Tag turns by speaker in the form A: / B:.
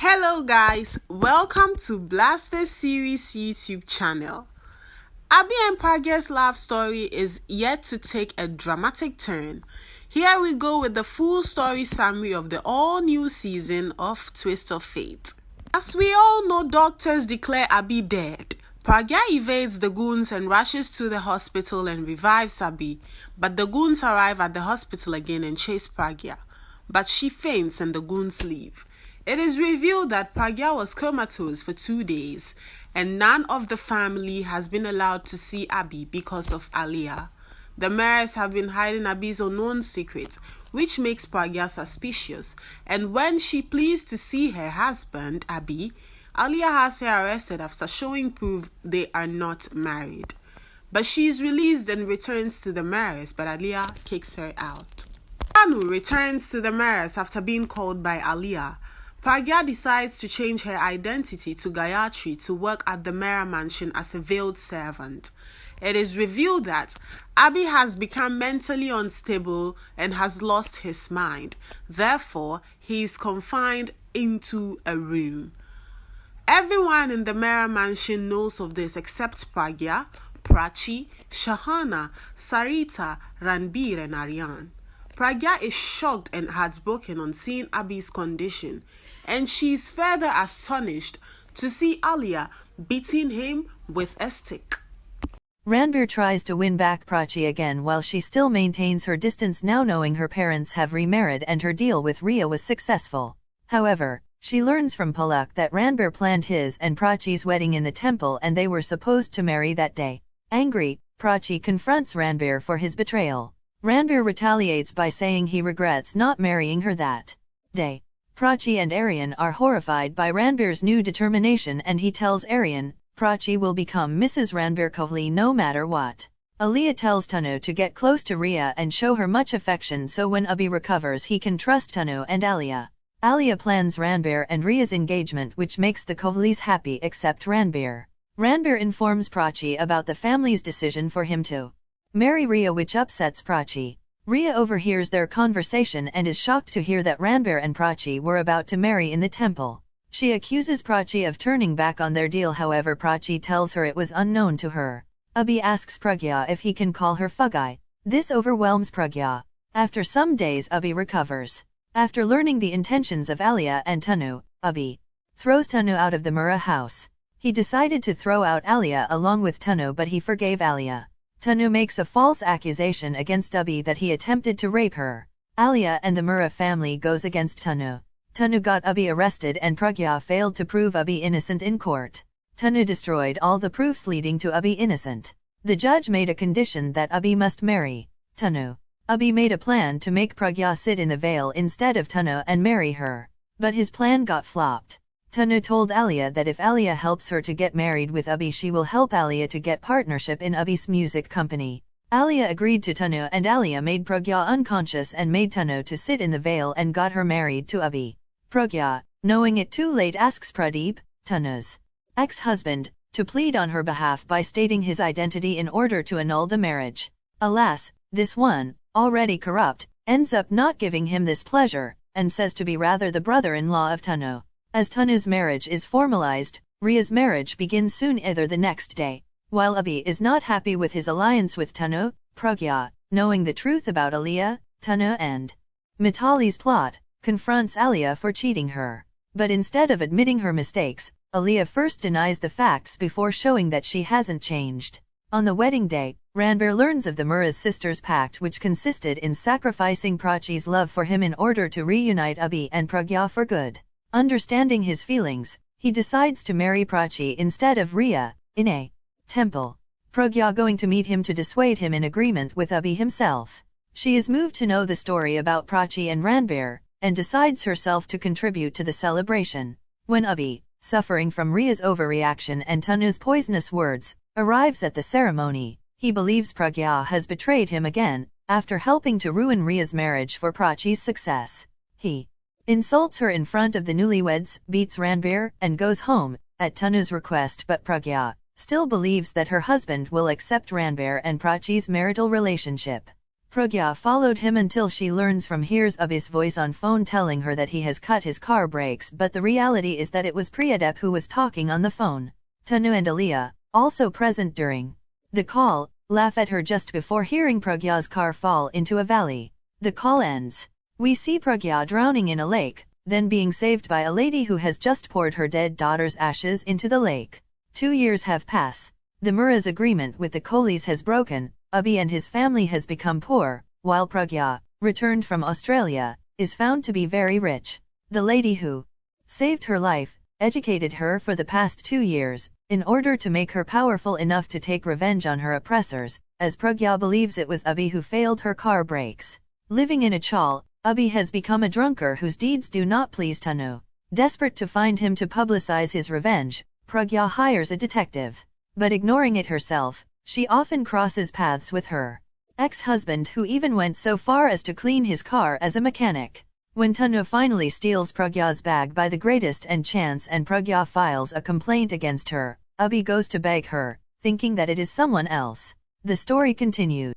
A: Hello guys, welcome to Blaster Series YouTube channel. Abhi and Pragya's love story is yet to take a dramatic turn. Here we go with the full story summary of the all-new season of Twist of Fate. As we all know, doctors declare Abhi dead. Pragya evades the goons and rushes to the hospital and revives Abhi, but the goons arrive at the hospital again and chase Pragya. But she faints and the goons leave. It is revealed that Pragya was comatose for 2 days, and none of the family has been allowed to see Abhi because of Alia. The Mares have been hiding Abhi's unknown secrets, which makes Pragya suspicious, and when she pleads to see her husband, Abhi, Alia has her arrested after showing proof they are not married. But she is released and returns to the Mares, but Alia kicks her out. Tanu returns to the Mares after being called by Alia. Pragya decides to change her identity to Gayatri to work at the Mera mansion as a veiled servant. It is revealed that Abhi has become mentally unstable and has lost his mind. Therefore, he is confined into a room. Everyone in the Mera mansion knows of this except Pragya, Prachi, Shahana, Sarita, Ranbir and Aryan. Pragya is shocked and heartbroken on seeing Abhi's condition, and she is further astonished to see Alia beating him with a stick.
B: Ranbir tries to win back Prachi again while she still maintains her distance, now knowing her parents have remarried and her deal with Riya was successful. However, she learns from Palak that Ranbir planned his and Prachi's wedding in the temple and they were supposed to marry that day. Angry, Prachi confronts Ranbir for his betrayal. Ranbir retaliates by saying he regrets not marrying her that day. Prachi and Aryan are horrified by Ranbir's new determination and he tells Aryan, Prachi will become Mrs. Ranbir Kohli no matter what. Alia tells Tanu to get close to Riya and show her much affection so when Abhi recovers he can trust Tanu and Alia. Alia plans Ranbir and Riya's engagement which makes the Kohlis happy except Ranbir. Ranbir informs Prachi about the family's decision for him to marry Riya, which upsets Prachi. Riya overhears their conversation and is shocked to hear that Ranbir and Prachi were about to marry in the temple. She accuses Prachi of turning back on their deal, however Prachi tells her it was unknown to her. Abhi asks Pragya if he can call her Fugai. This overwhelms Pragya. After some days Abhi recovers. After learning the intentions of Alia and Tanu, Abhi throws Tanu out of the Mura house. He decided to throw out Alia along with Tanu, but he forgave Alia. Tanu makes a false accusation against Abhi that he attempted to rape her. Alia and the Mura family goes against Tanu. Tanu got Abhi arrested and Pragya failed to prove Abhi innocent in court. Tanu destroyed all the proofs leading to Abhi innocent. The judge made a condition that Abhi must marry Tanu. Abhi made a plan to make Pragya sit in the veil instead of Tanu and marry her. But his plan got flopped. Tanu told Alia that if Alia helps her to get married with Abhi she will help Alia to get partnership in Abhi's music company. Alia agreed to Tanu and Alia made Pragya unconscious and made Tanu to sit in the veil and got her married to Abhi. Pragya, knowing it too late, asks Pradeep, Tanu's ex-husband, to plead on her behalf by stating his identity in order to annul the marriage. Alas, this one, already corrupt, ends up not giving him this pleasure, and says to be rather the brother-in-law of Tanu. As Tanu's marriage is formalized, Riya's marriage begins soon, either the next day. While Abhi is not happy with his alliance with Tanu, Pragya, knowing the truth about Alia, Tanu and Mitali's plot, confronts Alia for cheating her. But instead of admitting her mistakes, Alia first denies the facts before showing that she hasn't changed. On the wedding day, Ranbir learns of the Mura's sister's pact, which consisted in sacrificing Prachi's love for him in order to reunite Abhi and Pragya for good. Understanding his feelings, he decides to marry Prachi instead of Riya, in a temple. Pragya going to meet him to dissuade him in agreement with Abhi himself. She is moved to know the story about Prachi and Ranbir, and decides herself to contribute to the celebration. When Abhi, suffering from Riya's overreaction and Tanu's poisonous words, arrives at the ceremony, he believes Pragya has betrayed him again, after helping to ruin Riya's marriage for Prachi's success. He insults her in front of the newlyweds, beats Ranbir, and goes home, at Tanu's request, but Pragya still believes that her husband will accept Ranbir and Prachi's marital relationship. Pragya followed him until she learns from hears Abhi's voice on phone telling her that he has cut his car brakes, but the reality is that it was Priyadep who was talking on the phone. Tanu and Aliyah, also present during the call, laugh at her just before hearing Pragya's car fall into a valley. The call ends. We see Pragya drowning in a lake, then being saved by a lady who has just poured her dead daughter's ashes into the lake. 2 years have passed. The Mura's agreement with the Kohlis has broken. Abhi and his family has become poor, while Pragya, returned from Australia, is found to be very rich. The lady who saved her life, educated her for the past 2 years, in order to make her powerful enough to take revenge on her oppressors, as Pragya believes it was Abhi who failed her car brakes. Living in a chawl, Abhi has become a drunkard whose deeds do not please Tanu. Desperate to find him to publicize his revenge, Pragya hires a detective. But ignoring it herself, she often crosses paths with her ex-husband, who even went so far as to clean his car as a mechanic. When Tanu finally steals Pragya's bag by the greatest and chance and Pragya files a complaint against her, Abhi goes to beg her, thinking that it is someone else. The story continues.